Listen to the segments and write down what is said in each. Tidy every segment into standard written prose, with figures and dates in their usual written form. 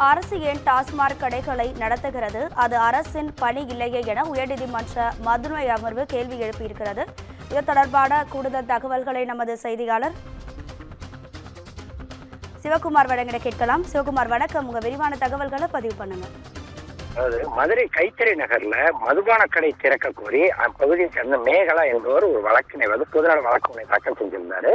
அரசு ஏன் டாஸ்மாக் கடைகளை நடத்துகிறது? அது அரசின் பணி இல்லையே என உயர்நீதிமன்ற மதுரை அமர்வு கேள்வி எழுப்பியிருக்கிறது. இது தொடர்பான கூடுதல் தகவல்களை நமது செய்தியாளர் சிவகுமார் வழங்கிட கேட்கலாம். சிவகுமார் வணக்கம், உங்க விரிவான தகவல்களை பதிவு பண்ணுங்க. அதாவது மதுரை கைத்தறி நகர்ல மதுபான கடை திறக்க கோரி அப்பகுதியை சேர்ந்த மேகலா என்பவர் ஒரு வழக்கினை பொதுநல வழக்கு தாக்கல் செஞ்சிருந்தாரு.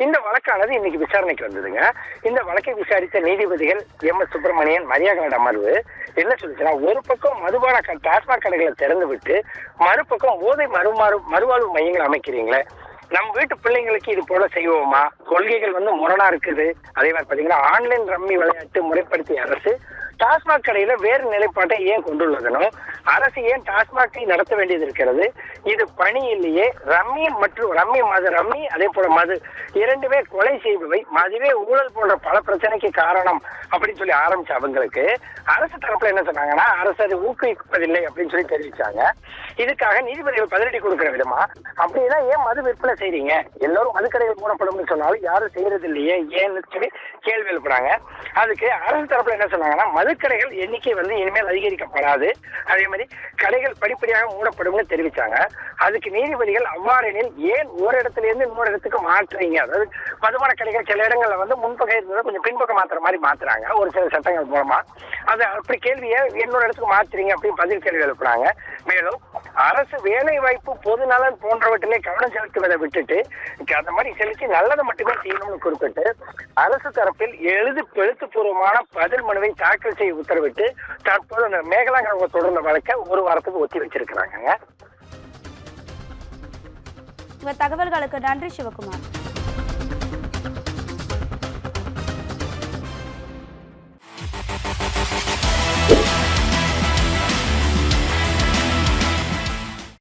இந்த வழக்கானது இன்னைக்கு விசாரணைக்கு வந்ததுங்க. இந்த வழக்கை விசாரித்த நீதிபதிகள் எம்.எஸ். சுப்பிரமணியன், மரியாதை அமர்வு என்ன சொல்லிச்சுன்னா, ஒரு பக்கம் மதுபான டாஸ்மாக் கடைகளை திறந்து விட்டு மறுபக்கம் போதை மறுவாழ்வு மையங்கள் அமைக்கிறீங்களே, நம்ம வீட்டு பிள்ளைங்களுக்கு இது போல செய்வோமா? கொள்கைகள் முரணா இருக்குது. அதே மாதிரி பாத்தீங்கன்னா ஆன்லைன் ரம்மி விளையாட்டு முறைப்படுத்திய அரசு டாஸ்மாக் கடையில வேறு நிலைப்பாட்டை ஏன் கொண்டுள்ளதனோ, அரசு ஏன் டாஸ்மாகை நடத்த வேண்டியது இருக்கிறது? இது பணி இல்லையே. ரம்மி மற்றும் ரம்மி அதே போல மது இரண்டுமே கொலை செய்பவை, அதுவே ஊழல் போன்ற பல பிரச்சனைக்கு காரணம் அப்படின்னு சொல்லி ஆரம்பிச்ச அவங்களுக்கு அரசு தரப்புல என்ன சொன்னாங்கன்னா, அரசு அதை ஊக்குவிப்பதில்லை அப்படின்னு சொல்லி தெரிவிச்சாங்க. இதுக்காக நீதிபதிகள் பதிலடி கொடுக்கிற விதமா, அப்படின்னா ஏன் மது விற்பனை செய்றீங்க, எல்லாரும் மதுக்கடைகள் மூடப்படும் சொன்னாலும் யாரும் செய்யறது இல்லையே ஏன்னு சொல்லி கேள்வி எழுப்புறாங்க. அதுக்கு அரசு தரப்புல என்ன சொன்னாங்கன்னா, மதுக்கடைகள் எண்ணிக்கை இனிமேல் அதிகரிக்கப்படாது, அதே மாதிரி கடைகள் படிப்படியாக மூடப்படும்னு தெரிவிச்சாங்க. அதுக்கு நீதிபதிகள் அவ்வாறெனில் ஏன் ஒரு இடத்துல இருந்து இன்னொரு இடத்துக்கு மாற்றுறீங்க? அதாவது மதுபான கடைகள் சில இடங்கள்ல முன்பக்கம் இருந்ததை கொஞ்சம் பின்பக்கம் மாத்துற மாதிரி மாத்துறாங்க ஒரு சில சட்டங்கள் மூலமா. அது அப்படி கேள்வியை இன்னொரு இடத்துக்கு மாத்துறீங்க அப்படின்னு பதில் கேள்வி எழுப்புறாங்க. மேலும் அரசு வேலை வாய்ப்பு, பொது நலன் போன்றவற்றிலே கவனம் செலுத்துவதை விட்டுட்டு அந்த மாதிரி செலுத்தி நல்லதை மட்டுமே செய்யணும்னு குறிப்பிட்டு அரசு தரப்பில் எழுத்துப்பூர்வமான பதில் மனுவை தாக்கல் செய்ய உத்தரவிட்டு தற்போது அந்த மேகலா தொடர்ந்த வழக்கை ஒரு வாரத்துக்கு ஒத்தி வச்சிருக்கிறாங்க. உங்க தகவல்களுக்கு நன்றி சிவகுமார்.